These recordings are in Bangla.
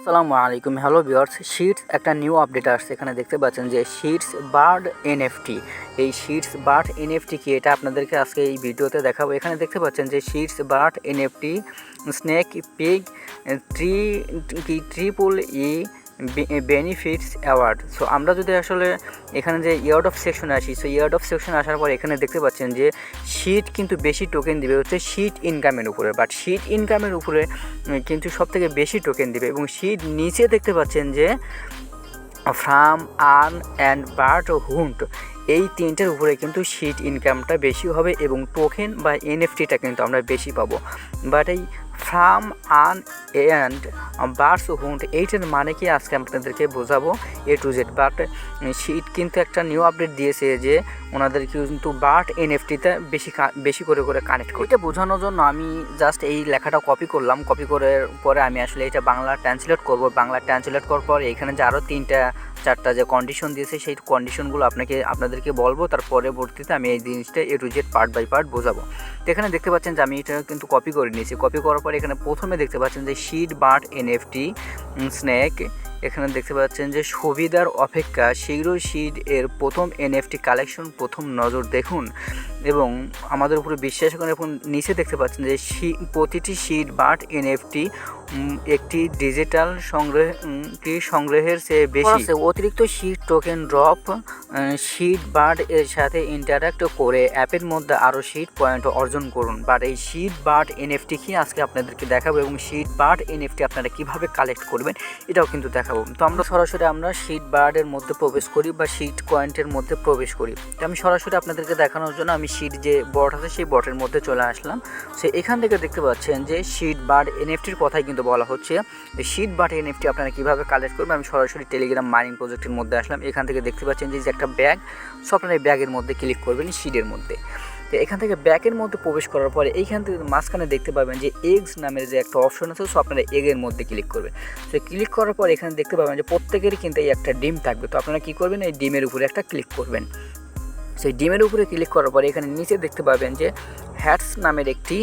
আসসালামু আলাইকুম, হ্যালো ভিউয়ার্স। শিটস একটা নিউ আপডেট আসছে। এখানে দেখতে পাচ্ছেন যে শিটস বার্ড এনএফটি। এই শিটস বার্ড এনএফটি কি, এটা আপনাদেরকে আজকে এই ভিডিওতে দেখাবো। এখানে দেখতে পাচ্ছেন যে shits bird NFT snake pig triple ই বেনিফিটস অ্যাওয়ার্ড। সো আমরা যদি আসলে এখানে যে ইয়ার্ড অফ সেকশনে আসি, সো ইয়ার্ড অফ সেকশন আসার পর এখানে দেখতে পাচ্ছেন যে শিট কিন্তু বেশি টোকেন দিবে হচ্ছে শিট ইনকামের উপরে, বাট শিট ইনকামের উপরে কিন্তু সবথেকে বেশি টোকেন দিবে। এবং শিট নিচে দেখতে পাচ্ছেন যে ফ্রাম, আর্ন অ্যান্ড বার্ড হুন্ট, এই তিনটের উপরে কিন্তু শিট ইনকামটা বেশি হবে এবং টোকেন বা এনএফটিটা কিন্তু আমরা বেশি পাবো। বাট এই ফ্রাম, আর্ন অ্যান্ড বার্ডস হুন্ট এইটার মানে কি আজকে আপনাদেরকে বোঝাবো এ টু জেড। বাট শিট কিন্তু একটা নিউ আপডেট দিয়েছে যে ওনাদের কিন্তু বার্ড এনএফটিতে বেশি করে কানেক্ট করে। এটা বোঝানোর জন্য আমি জাস্ট এই লেখাটা কপি করলাম। কপি করার পরে আমি আসলে এটা বাংলা ট্রান্সলেট করব। বাংলা ট্রান্সলেট করার পরে এখানে যে আরও 3-4টা যে কন্ডিশন দিয়েছে সেই কন্ডিশনগুলো আপনাদেরকে বলবো। তার পরবর্তীতে আমি এই জিনিসটা A to Z part by part বোঝাবো। তো এখানে দেখতে পাচ্ছেন যে আমি এটা কিন্তু কপি করে নিয়েছি। কপি করার পরে এখানে প্রথমে দেখতে পাচ্ছেন যে শিট বার্ড এনএফটি স্নেক। এখানে দেখতে পাচ্ছেন যে সুবিধার অপেক্ষা শীঘ্র শিট এর প্রথম এনএফটি কালেকশন প্রথম নজর দেখুন এবং আমাদের উপরে বিশ্বাস করেন। এবং নিচে দেখতে পাচ্ছেন যে প্রতিটি শিট বার্ড এনএফটি একটি ডিজিটাল সংগ্রহের চেয়ে বেশি অতিরিক্ত sheet token drop sheet bird এর সাথে ইন্টারাক্ট করে অ্যাপের মধ্যে আরও শিট পয়েন্ট অর্জন করুন। বাট এই শিট বার্ড এনএফটি কি আজকে আপনাদেরকে দেখাবো এবং শিট বার্ড এনএফটি আপনারা কীভাবে কালেক্ট করবেন এটাও কিন্তু দেখাবো। তো আমরা সরাসরি শিট বার্ডের মধ্যে প্রবেশ করি বা শিট কয়েন্টের মধ্যে প্রবেশ করি। তো আমি সরাসরি আপনাদেরকে দেখানোর জন্য আমি শিট যে বট আছে সেই বটের মধ্যে চলে আসলাম। সো এখান থেকে দেখতে পাচ্ছেন যে শিট বার্ড এনএফটির কথাই কিন্তু বলা হচ্ছে। শিট বার্ড এনএফটি আপনারা কীভাবে কালেক্ট করবেন, আমি সরাসরি টেলিগ্রাম মাইনিং প্রজেক্টের মধ্যে আসলাম। এখান থেকে দেখতে পাচ্ছেন যে একটা ব্যাগ, সো আপনারা এই ব্যাগের মধ্যে ক্লিক করবেন শিটের মধ্যে। তো এখান থেকে ব্যাকের মধ্যে প্রবেশ করার পরে এইখান থেকে মাঝখানে দেখতে পাবেন যে এগস নামের যে একটা অপশন আছে, সো আপনারা এগের মধ্যে ক্লিক করবেন। তো ক্লিক করার পর এখানে দেখতে পাবেন যে প্রত্যেকেরই কিন্তু এই একটা ডিম থাকবে। তো আপনারা কী করবেন, এই ডিমের উপরে একটা ক্লিক করবেন। সেই ডিমের উপরে ক্লিক করার পরে এখানে নিচে দেখতে পাবেন যে হ্যাটস নামের একটি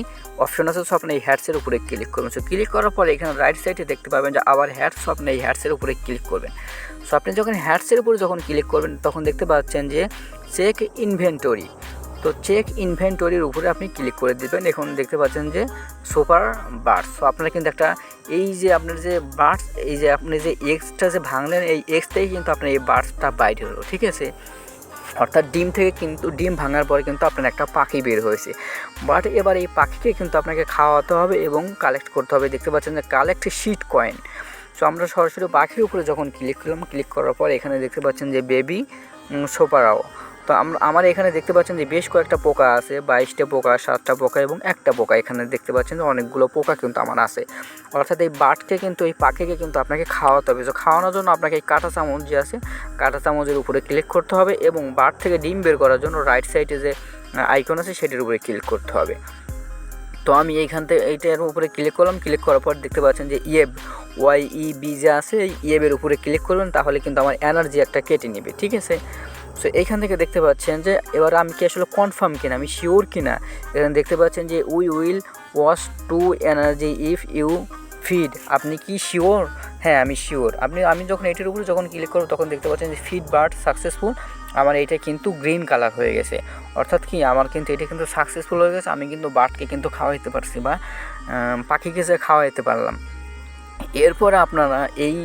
অপশন আছে, সো আপনি এই হ্যাটসের উপরে ক্লিক করবেন। সো ক্লিক করার পরে এখানে রাইট সাইডে দেখতে পাবেন যে আবার হ্যাটস, সো আপনি এই হ্যাটসের উপরে ক্লিক করবেন। সো আপনি যখন হ্যাটসের উপরে ক্লিক করবেন তখন দেখতে পাচ্ছেন যে চেক ইনভেন্টরি। তো চেক ইনভেন্টরির উপরে আপনি ক্লিক করে দেবেন। এখন দেখতে পাচ্ছেন যে সুপার বার্ডস। সো আপনারা কিন্তু একটা এই যে আপনার যে বার্ডস, এই যে আপনি যে এক্সটা যে ভাঙলেন, এই এক্সটাই কিন্তু আপনার এই বার্ডসটা বাইরে হলো, ঠিক আছে। অর্থাৎ ডিম থেকে কিন্তু ডিম ভাঙার পরে কিন্তু আপনার একটা পাখি বের হয়েছে। বাট এবার এই পাখিকে কিন্তু আপনাকে খাওয়াতে হবে এবং কালেক্ট করতে হবে। দেখতে পাচ্ছেন যে কালেক্ট শিট কয়েন। সো আমরা সরাসরি পাখির উপরে যখন ক্লিক করলাম, ক্লিক করার পর এখানে দেখতে পাচ্ছেন যে বেবি সোপারাও। তো আমার এখানে দেখতে পাচ্ছেন যে বেশ কয়েকটা পোকা আছে, 22টা পোকা, 7টা পোকা এবং একটা পোকা। এখানে দেখতে পাচ্ছেন যে অনেকগুলো পোকা কিন্তু আমার আছে। অর্থাৎ এই বার্ডকে কিন্তু, এই পাখিকে কিন্তু আপনাকে খাওয়াতে হবে। তো খাওয়ানোর জন্য আপনাকে এই কাঁটা চামচ যে আছে, কাঁটা চামচের উপরে ক্লিক করতে হবে এবং বার্ড থেকে ডিম বের করার জন্য রাইট সাইডে যে আইকন আছে সেটির উপরে ক্লিক করতে হবে। তো আমি এইখান থেকে এইটার উপরে ক্লিক করলাম। ক্লিক করার পর দেখতে পাচ্ছেন যে YEB যে আছে, এই ইয়েবের উপরে ক্লিক করবেন, তাহলে কিন্তু আমার এনার্জি একটা কেটে নেবে, ঠিক আছে। সো এইখান থেকে দেখতে পাচ্ছেন যে এবার আমি কি আসলে কনফার্ম কিনা, আমি শিওর কিনা। এখানে দেখতে পাচ্ছেন যে we will wash to energy if you feed. আপনি কি শিওর? হ্যাঁ, আমি শিওর। আমি যখন এটার উপরে ক্লিক করব তখন দেখতে পাচ্ছেন যে ফিড বার্ড সাকসেসফুল। আমার এটা কিন্তু গ্রিন কালার হয়ে গেছে। অর্থাৎ কি আমার কিন্তু এটা কিন্তু সাকসেসফুল হয়ে গেছে। আমি কিন্তু বার্ডকে কিন্তু খাওয়াইতে পারছি বা পাখিকে যে খাওয়াইতে পারলাম। এরপরে আপনারা এই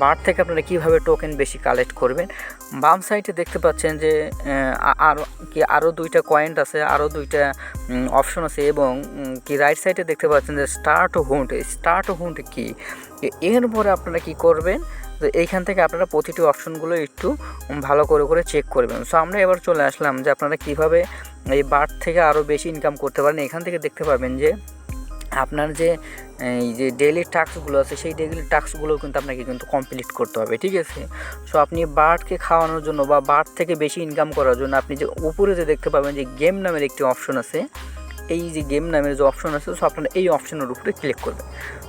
বার্ড থেকে আপনারা কীভাবে টোকেন বেশি কালেক্ট করবেন, বাম সাইডে দেখতে পাচ্ছেন যে আরও 2টা কয়েন্ট আছে, আরও 2টা অপশন আছে এবং রাইট সাইডে দেখতে পাচ্ছেন যে স্টার্ট হুন্ট কি। এরপরে আপনারা কি করবেন, তো এইখান থেকে আপনারা প্রতিটি অপশনগুলো একটু ভালো করে চেক করবেন। সো আমরা এবার চলে আসলাম যে আপনারা কীভাবে এই বার্ড থেকে আরও বেশি ইনকাম করতে পারেন। এখান থেকে দেখতে পাবেন যে আপনার যে এই যে ডেইলি টাস্কগুলো আছে, সেই ডেইলি টাস্কগুলোও কিন্তু আপনাকে কিন্তু কমপ্লিট করতে হবে, ঠিক আছে। সো আপনি বার্ডকে খাওয়ানোর জন্য বা বার্ড থেকে বেশি ইনকাম করার জন্য আপনি যে উপরে যে দেখতে পাবেন যে গেম নামের একটি অপশন আছে, এই যে গেম নামের যে অপশন আছে, সো আপনারা এই অপশনের উপরে ক্লিক করবেন।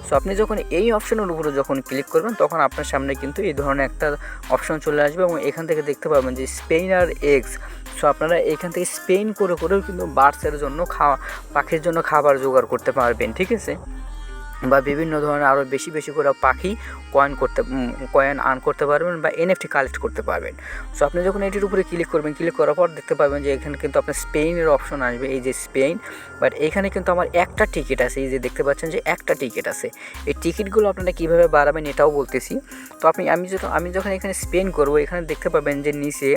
সো আপনি যখন এই অপশনের উপরে ক্লিক করবেন তখন আপনার সামনে কিন্তু এই ধরনের একটা অপশন চলে আসবে এবং এখান থেকে দেখতে পাবেন যে স্পেইনার এগস। সো আপনারা এখান থেকে স্পেন করেও কিন্তু বার্ডসের জন্য পাখির জন্য খাবার জোগাড় করতে পারবেন, ঠিক আছে। বা বিভিন্ন ধরনের আরও বেশি বেশি করে পাখি কয়েন আর্ন করতে পারবেন বা এনএফটি কালেক্ট করতে পারবেন। সো আপনি যখন এটির উপরে ক্লিক করবেন, ক্লিক করার পর দেখতে পাবেন যে এখানে কিন্তু আপনার স্পেনের অপশন আসবে, এই যে স্পেন। বাট এখানে কিন্তু আমার একটা টিকিট আছে, এই যে দেখতে পাচ্ছেন যে একটা টিকিট আছে। এই টিকিটগুলো আপনারা কীভাবে বাড়াবেন এটাও বলতেছি। তো আমি যখন এখানে স্পেন করবো, এখানে দেখতে পাবেন যে নিচে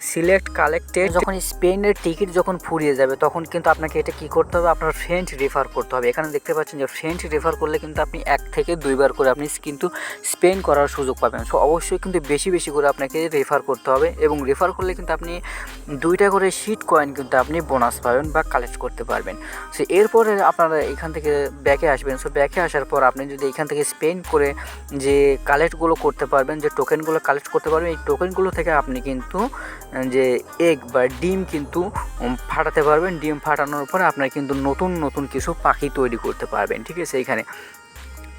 সিলেক্ট কালেক্টেড, যখন স্পেনের টিকিট যখন ফুরিয়ে যাবে তখন কিন্তু আপনাকে এটা কী করতে হবে, আপনার ফ্রেন্ড রেফার করতে হবে। এখানে দেখতে পাচ্ছেন যে ফ্রেন্ড রেফার করলে কিন্তু আপনি 1 থেকে 2 বার করে আপনি কিন্তু স্পেন করার সুযোগ পাবেন। সো অবশ্যই কিন্তু বেশি বেশি করে আপনাকে রেফার করতে হবে, এবং রেফার করলে কিন্তু আপনি 2টা করে শিট কয়েন কিন্তু আপনি বোনাস পাবেন বা কালেক্ট করতে পারবেন। সো এরপরে আপনারা এখান থেকে ব্যাকে আসবেন। সো ব্যাকে আসার পর আপনি যদি এখান থেকে স্পেন করে যে কালেক্টগুলো করতে পারবেন, যে টোকেনগুলো কালেক্ট করতে পারবেন, এই টোকেনগুলো থেকে আপনি কিন্তু যে এগ বা ডিম কিন্তু ফাটাতে পারবেন। ডিম ফাটানোর পরে আপনারা কিন্তু নতুন নতুন কিছু পাখি তৈরি করতে পারবেন, ঠিক আছে। এখানে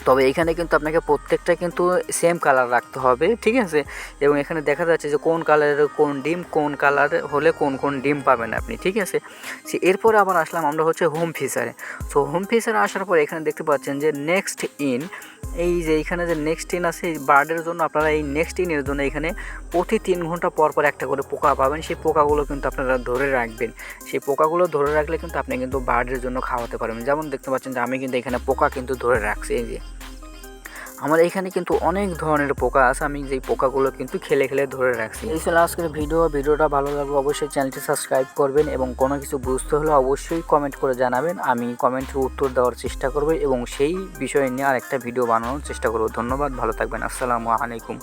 তবে এইখানে কিন্তু আপনাকে প্রত্যেকটা কিন্তু সেম কালার রাখতে হবে, ঠিক আছে। এবং এখানে দেখা যাচ্ছে যে কোন কালারের কোন ডিম, কোন কালার হলে কোন কোন ডিম পাবেন আপনি, ঠিক আছে। সে এরপরে আবার আসলাম আমরা হচ্ছে হোম ফিচারে। সো হোম ফিচারে আসার পর এখানে দেখতে পাচ্ছেন যে নেক্সট ইন, এই যে এখানে যে নেক্সট ইন আছে এই বার্ডের জন্য, আপনারা এই নেক্সট ইনের জন্য এখানে প্রতি 3 ঘন্টা পর পর একটা করে পোকা পাবেন। সেই পোকাগুলো কিন্তু আপনারা ধরে রাখবেন। সেই পোকাগুলো ধরে রাখলে কিন্তু আপনি কিন্তু বার্ডের জন্য খাওয়াতে পারবেন। যেমন দেখতে পাচ্ছেন যে আমি কিন্তু এখানে পোকা কিন্তু ধরে রাখছি, এই যে আমার এখানে কিন্তু অনেক ধরনের পোকা আছে, আমি যেই পোকাগুলো কিন্তু খেলে খেলে ধরে রাখছি। এই ছিল আজকের ভিডিওটা ভালো লাগলে অবশ্যই চ্যানেলটি সাবস্ক্রাইব করবেন, এবং কোনো কিছু বুঝতে হলে অবশ্যই কমেন্ট করে জানাবেন। আমি কমেন্টের উত্তর দেওয়ার চেষ্টা করব এবং সেই বিষয় নিয়ে আরেকটা ভিডিও বানানোর চেষ্টা করব। ধন্যবাদ, ভালো থাকবেন, আসসালামু আলাইকুম।